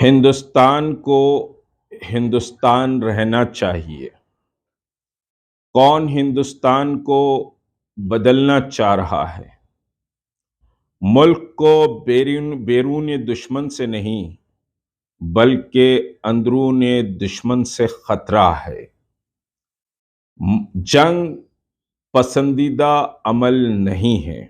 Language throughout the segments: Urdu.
ہندوستان کو ہندوستان رہنا چاہیے۔ کون ہندوستان کو بدلنا چاہ رہا ہے؟ ملک کو بیرون دشمن سے نہیں بلکہ اندرون دشمن سے خطرہ ہے۔ جنگ پسندیدہ عمل نہیں ہے۔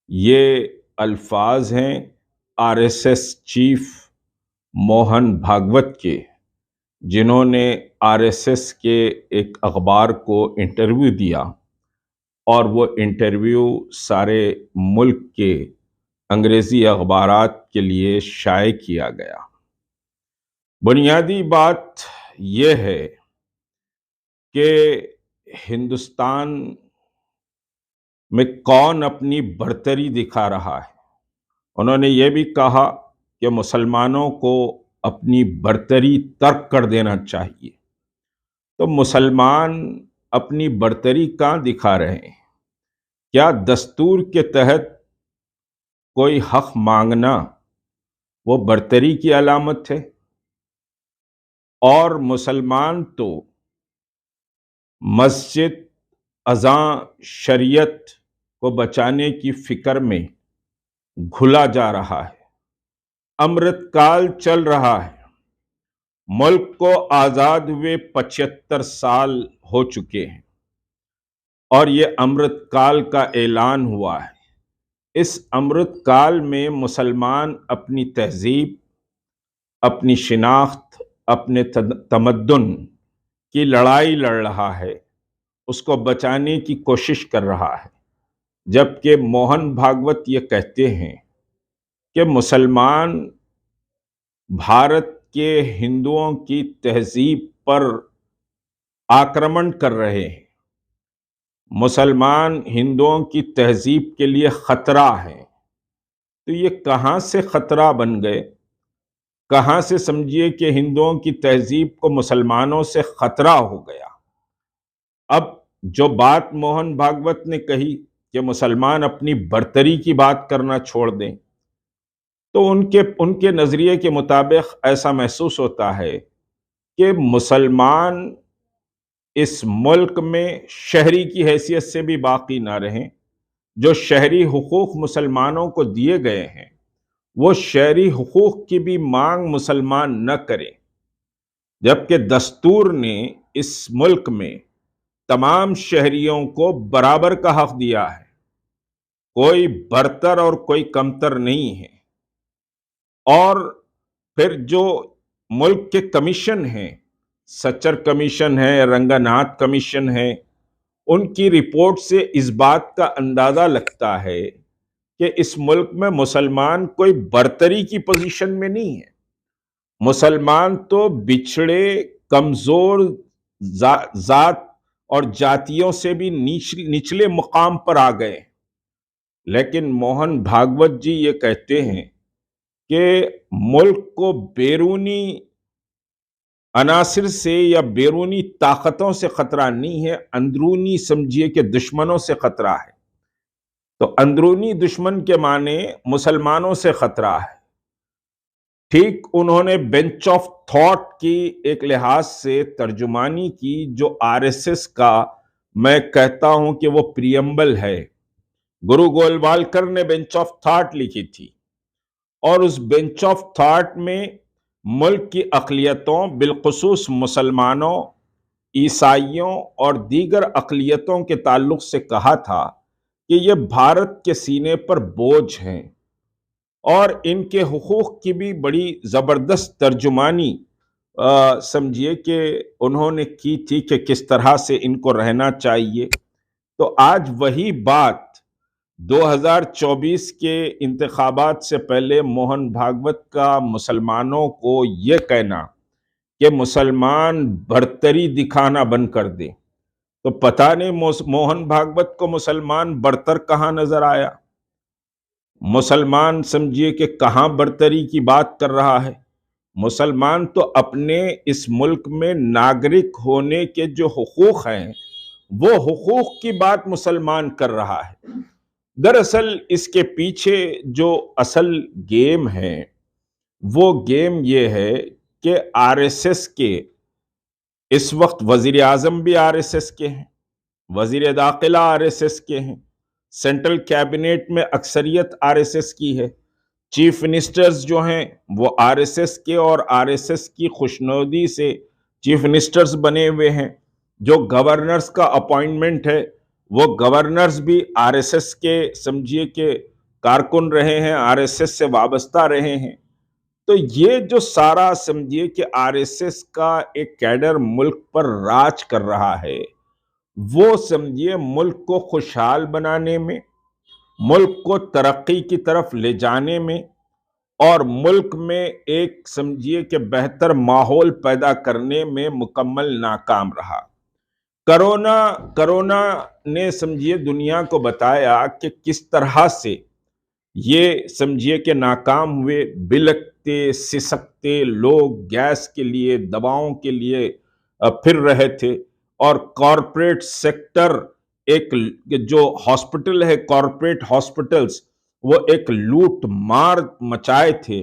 یہ الفاظ ہیں R S S chief Mohan Bhagwat کے، جنہوں نے آر ایس ایس کے ایک اخبار کو انٹرویو دیا، اور وہ انٹرویو سارے ملک کے انگریزی اخبارات کے لیے شائع کیا گیا۔ بنیادی بات یہ ہے کہ ہندوستان میں کون اپنی برتری دکھا رہا ہے۔ انہوں نے یہ بھی کہا کہ مسلمانوں کو اپنی برتری ترک کر دینا چاہیے۔ تو مسلمان اپنی برتری کہاں دکھا رہے ہیں؟ کیا دستور کے تحت کوئی حق مانگنا وہ برتری کی علامت ہے؟ اور مسلمان تو مسجد، اذان، شریعت کو بچانے کی فکر میں گھلا جا رہا ہے۔ امرت کال چل رہا ہے۔ ملک کو آزاد ہوئے 75 سال ہو چکے ہیں، اور یہ امرت کال کا اعلان ہوا ہے۔ اس امرت کال میں مسلمان اپنی تہذیب، اپنی شناخت، اپنے تمدن کی لڑائی لڑ رہا ہے، اس کو بچانے کی کوشش کر رہا ہے۔ جبکہ موہن بھاگوت یہ کہتے ہیں کہ مسلمان بھارت کے ہندوؤں کی تہذیب پر آکرمن کر رہے ہیں۔ مسلمان ہندوؤں کی تہذیب کے لیے خطرہ ہیں۔ تو یہ کہاں سے خطرہ بن گئے؟ کہاں سے سمجھیے کہ ہندوؤں کی تہذیب کو مسلمانوں سے خطرہ ہو گیا؟ اب جو بات موہن بھاگوت نے کہی کہ مسلمان اپنی برتری کی بات کرنا چھوڑ دیں، تو ان کے نظریے کے مطابق ایسا محسوس ہوتا ہے کہ مسلمان اس ملک میں شہری کی حیثیت سے بھی باقی نہ رہیں۔ جو شہری حقوق مسلمانوں کو دیے گئے ہیں، وہ شہری حقوق کی بھی مانگ مسلمان نہ کریں، جبکہ دستور نے اس ملک میں تمام شہریوں کو برابر کا حق دیا ہے۔ کوئی برتر اور کوئی کمتر نہیں ہے۔ اور پھر جو ملک کے کمیشن ہیں، سچر کمیشن ہے، رنگناتھ کمیشن ہے، ان کی رپورٹ سے اس بات کا اندازہ لگتا ہے کہ اس ملک میں مسلمان کوئی برتری کی پوزیشن میں نہیں ہے۔ مسلمان تو بچھڑے، کمزور ذات اور جاتیوں سے بھی نچلے مقام پر آ گئے۔ لیکن موہن بھاگوت جی یہ کہتے ہیں کہ ملک کو بیرونی عناصر سے یا بیرونی طاقتوں سے خطرہ نہیں ہے، اندرونی سمجھیے کہ دشمنوں سے خطرہ ہے۔ تو اندرونی دشمن کے معنی مسلمانوں سے خطرہ ہے۔ ٹھیک انہوں نے بینچ آف تھاٹ کی ایک لحاظ سے ترجمانی کی، جو آر ایس ایس کا میں کہتا ہوں کہ وہ پریمبل ہے۔ گرو گولوالکر نے بینچ آف تھاٹ لکھی تھی، اور اس بینچ آف تھاٹ میں ملک کی اقلیتوں، بالخصوص مسلمانوں، عیسائیوں اور دیگر اقلیتوں کے تعلق سے کہا تھا کہ یہ بھارت کے سینے پر بوجھ ہیں، اور ان کے حقوق کی بھی بڑی زبردست ترجمانی سمجھیے کہ انہوں نے کی تھی کہ کس طرح سے ان کو رہنا چاہیے۔ تو آج وہی بات 2024 کے انتخابات سے پہلے موہن بھاگوت کا مسلمانوں کو یہ کہنا کہ مسلمان برتری دکھانا بند کر دیں، تو پتہ نہیں موہن بھاگوت کو مسلمان برتر کہاں نظر آیا؟ مسلمان سمجھیے کہ کہاں برتری کی بات کر رہا ہے؟ مسلمان تو اپنے اس ملک میں ناگرک ہونے کے جو حقوق ہیں، وہ حقوق کی بات مسلمان کر رہا ہے۔ دراصل اس کے پیچھے جو اصل گیم ہے وہ گیم یہ ہے کہ آر ایس ایس کے اس وقت وزیر اعظم بھی آر ایس ایس کے ہیں، وزیر داخلہ آر ایس ایس کے ہیں، سینٹرل کیبنٹ میں اکثریت آر ایس ایس کی ہے، چیف منسٹرز جو ہیں وہ آر ایس ایس کے اور آر ایس ایس کی خوشنودی سے چیف منسٹرز بنے ہوئے ہیں، جو گورنرز کا اپوائنٹمنٹ ہے وہ گورنرز بھی آر ایس ایس کے سمجھیے کہ کارکن رہے ہیں، آر ایس ایس سے وابستہ رہے ہیں۔ تو یہ جو سارا سمجھیے کہ آر ایس ایس کا ایک کیڈر ملک پر راج کر رہا ہے، وہ سمجھیے ملک کو خوشحال بنانے میں، ملک کو ترقی کی طرف لے جانے میں اور ملک میں ایک سمجھیے کہ بہتر ماحول پیدا کرنے میں مکمل ناکام رہا۔ کرونا نے سمجھیے دنیا کو بتایا کہ کس طرح سے یہ سمجھیے کہ ناکام ہوئے، بلکتے سسکتے لوگ گیس کے لیے، دواؤں کے لیے پھر رہے تھے، اور کارپوریٹ سیکٹر ایک جو ہاسپٹل ہے، کارپوریٹ ہاسپٹلز، وہ ایک لوٹ مار مچائے تھے،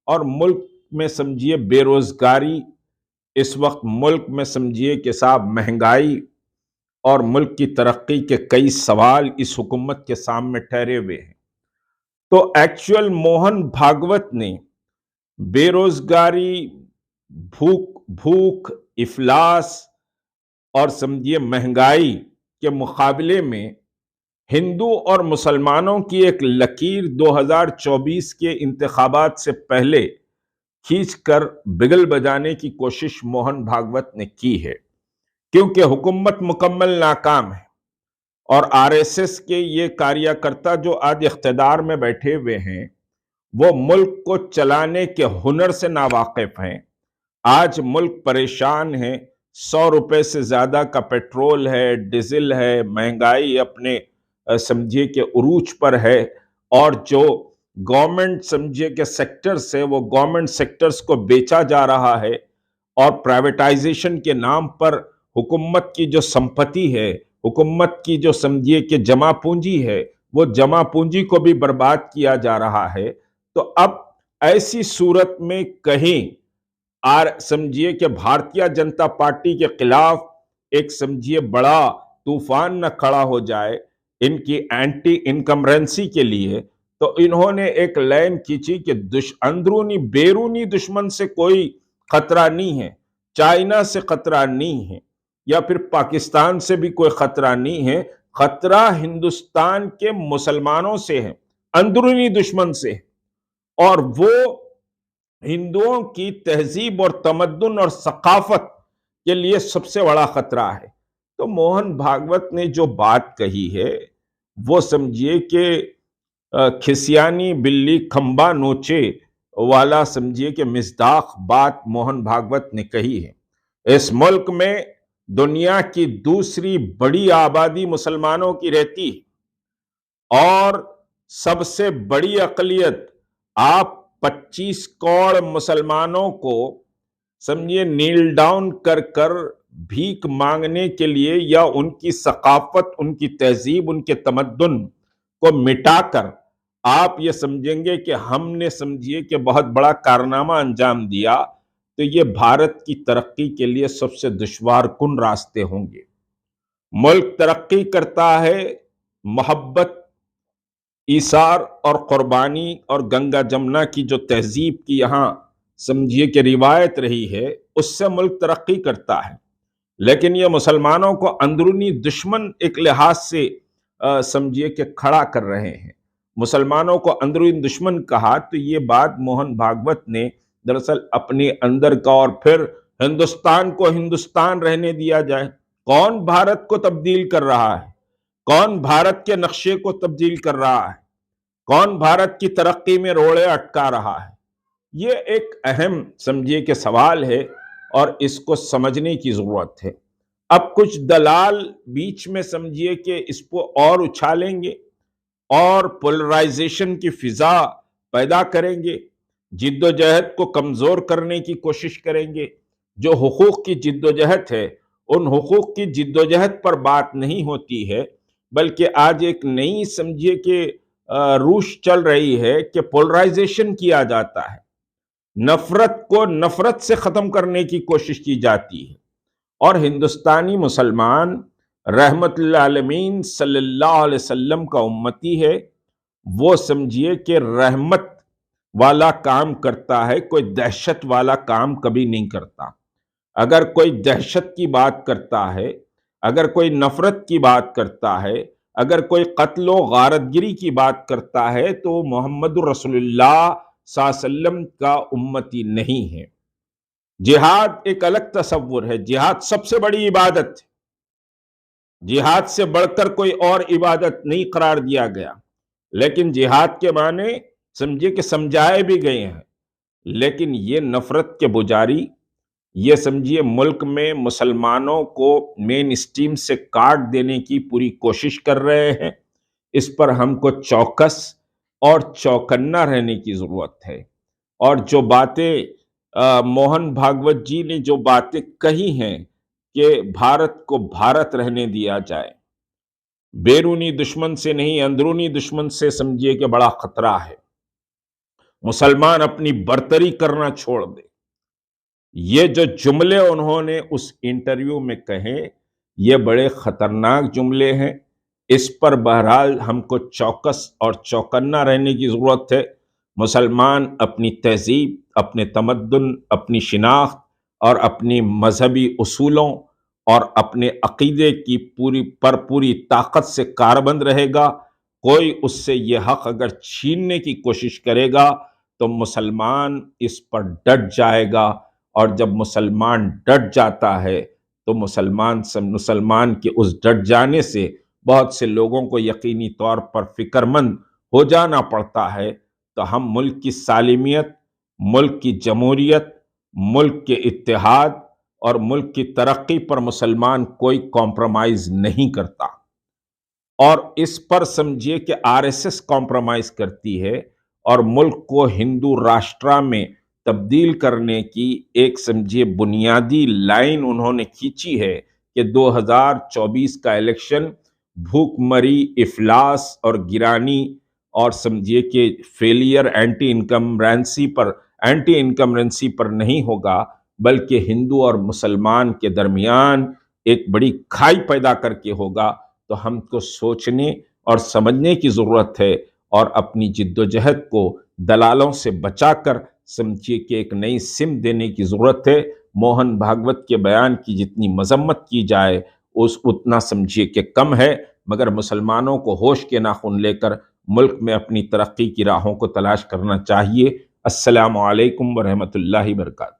اور ملک میں سمجھیے بے روزگاری، اس وقت ملک میں سمجھیے کہ صاحب مہنگائی اور ملک کی ترقی کے کئی سوال اس حکومت کے سامنے ٹھہرے ہوئے ہیں۔ تو ایکچوئل موہن بھاگوت نے بے روزگاری، بھوک، افلاس اور سمجھیے مہنگائی کے مقابلے میں ہندو اور مسلمانوں کی ایک لکیر 2024 کے انتخابات سے پہلے کھینچ کر بگل بجانے کی کوشش موہن بھاگوت نے کی ہے، کیونکہ حکومت مکمل ناکام ہے، اور آر ایس ایس کے یہ کاریہ کرتا جو آج اقتدار میں بیٹھے ہوئے ہیں وہ ملک کو چلانے کے ہنر سے ناواقف ہیں۔ آج ملک پریشان ہے، 100 روپے سے زیادہ کا پیٹرول ہے، ڈیزل ہے، مہنگائی اپنے سمجھیے کہ عروج پر ہے، اور جو گورنمنٹ سمجھیے کہ سیکٹرز ہے وہ گورنمنٹ سیکٹرز کو بیچا جا رہا ہے، اور پرائیویٹائزیشن کے نام پر حکومت کی جو سمپتی ہے، حکومت کی جو سمجھیے کہ جمع پونجی ہے، وہ جمع پونجی کو بھی برباد کیا جا رہا ہے۔ تو اب ایسی صورت میں کہیں سمجھیے کہ بھارتیہ جنتا پارٹی کے خلاف ایک سمجھیے بڑا طوفان نہ کھڑا ہو جائے ان کی اینٹی انکمرنسی کے لیے، تو انہوں نے ایک لائن کھینچی کہ اندرونی بیرونی دشمن سے کوئی خطرہ نہیں ہے، چائنا سے خطرہ نہیں ہے، یا پھر پاکستان سے بھی کوئی خطرہ نہیں ہے، خطرہ ہندوستان کے مسلمانوں سے ہے، اندرونی دشمن سے ہے، اور وہ ہندوؤں کی تہذیب اور تمدن اور ثقافت کے لیے سب سے بڑا خطرہ ہے۔ تو موہن بھاگوت نے جو بات کہی ہے وہ سمجھیے کہ کھسیانی بلی کھمبا نوچے والا سمجھیے کہ مصداق بات موہن بھاگوت نے کہی ہے۔ اس ملک میں دنیا کی دوسری بڑی آبادی مسلمانوں کی رہتی ہے، اور سب سے بڑی اقلیت، آپ 25 کروڑ مسلمانوں کو سمجھیے نیل ڈاؤن کر کر بھیک مانگنے کے لیے، یا ان کی ثقافت، ان کی تہذیب، ان کے تمدن کو مٹا کر آپ یہ سمجھیں گے کہ ہم نے سمجھیے کہ بہت بڑا کارنامہ انجام دیا، تو یہ بھارت کی ترقی کے لیے سب سے دشوار کن راستے ہوں گے۔ ملک ترقی کرتا ہے محبت، ایثار اور قربانی اور گنگا جمنا کی جو تہذیب کی یہاں سمجھیے کہ روایت رہی ہے، اس سے ملک ترقی کرتا ہے۔ لیکن یہ مسلمانوں کو اندرونی دشمن ایک لحاظ سے سمجھیے کہ کھڑا کر رہے ہیں، مسلمانوں کو اندرونی دشمن کہا، تو یہ بات موہن بھاگوت نے دراصل اپنے اندر کا، اور پھر ہندوستان کو ہندوستان رہنے دیا جائے، کون بھارت کو تبدیل کر رہا ہے؟ کون بھارت کے نقشے کو تبدیل کر رہا ہے؟ کون بھارت کی ترقی میں روڑے اٹکا رہا ہے؟ یہ ایک اہم سمجھیے کہ سوال ہے، اور اس کو سمجھنے کی ضرورت ہے۔ اب کچھ دلال بیچ میں سمجھیے کہ اس کو اور اچھالیں گے، اور پولرائزیشن کی فضا پیدا کریں گے، جد و جہد کو کمزور کرنے کی کوشش کریں گے۔ جو حقوق کی جد و جہد ہے، ان حقوق کی جد و جہد پر بات نہیں ہوتی ہے، بلکہ آج ایک نئی سمجھیے کہ روش چل رہی ہے کہ پولرائزیشن کیا جاتا ہے۔ نفرت کو نفرت سے ختم کرنے کی کوشش کی جاتی ہے، اور ہندوستانی مسلمان رحمت للعالمین صلی اللہ علیہ وسلم کا امتی ہے، وہ سمجھیے کہ رحمت والا کام کرتا ہے، کوئی دہشت والا کام کبھی نہیں کرتا۔ اگر کوئی دہشت کی بات کرتا ہے، اگر کوئی نفرت کی بات کرتا ہے، اگر کوئی قتل و غارت گری کی بات کرتا ہے تو وہ محمد رسول اللہ صلی اللہ علیہ وسلم کا امتی نہیں ہے۔ جہاد ایک الگ تصور ہے، جہاد سب سے بڑی عبادت ہے، جہاد سے بڑھ کر کوئی اور عبادت نہیں قرار دیا گیا، لیکن جہاد کے معنی سمجھے کہ سمجھائے بھی گئے ہیں، لیکن یہ نفرت کے پجاری، یہ سمجھیے ملک میں مسلمانوں کو مین اسٹریم سے کاٹ دینے کی پوری کوشش کر رہے ہیں۔ اس پر ہم کو چوکس اور چوکنا رہنے کی ضرورت ہے۔ اور جو باتیں موہن بھاگوت جی نے جو باتیں کہی ہیں کہ بھارت کو بھارت رہنے دیا جائے، بیرونی دشمن سے نہیں اندرونی دشمن سے سمجھیے کہ بڑا خطرہ ہے، مسلمان اپنی برتری کرنا چھوڑ دے۔ یہ جو جملے انہوں نے اس انٹرویو میں کہے، یہ بڑے خطرناک جملے ہیں۔ اس پر بہرحال ہم کو چوکس اور چوکنا رہنے کی ضرورت ہے۔ مسلمان اپنی تہذیب، اپنے تمدن، اپنی شناخت اور اپنی مذہبی اصولوں اور اپنے عقیدے کی پوری طاقت سے کاربند رہے گا۔ کوئی اس سے یہ حق اگر چھیننے کی کوشش کرے گا تو مسلمان اس پر ڈٹ جائے گا، اور جب مسلمان ڈٹ جاتا ہے تو مسلمان کے اس ڈٹ جانے سے بہت سے لوگوں کو یقینی طور پر فکر مند ہو جانا پڑتا ہے۔ تو ہم ملک کی سالمیت، ملک کی جمہوریت، ملک کے اتحاد اور ملک کی ترقی پر مسلمان کوئی کمپرومائز نہیں کرتا، اور اس پر سمجھیے کہ RSS کمپرومائز کرتی ہے، اور ملک کو ہندو راشٹرا میں تبدیل کرنے کی ایک سمجھیے بنیادی لائن انہوں نے کھینچی ہے کہ 2024 کا الیکشن بھوک مری، افلاس اور گرانی اور سمجھیے کہ فیلئر اینٹی انکمبرنسی پر نہیں ہوگا، بلکہ ہندو اور مسلمان کے درمیان ایک بڑی کھائی پیدا کر کے ہوگا۔ تو ہم کو سوچنے اور سمجھنے کی ضرورت ہے، اور اپنی جد و جہد کو دلالوں سے بچا کر سمجھیے کہ ایک نئی سمت دینے کی ضرورت ہے۔ موہن بھاگوت کے بیان کی جتنی مذمت کی جائے اتنا سمجھیے کہ کم ہے، مگر مسلمانوں کو ہوش کے ناخن لے کر ملک میں اپنی ترقی کی راہوں کو تلاش کرنا چاہیے۔ السلام علیکم ورحمۃ اللہ وبرکاتہ۔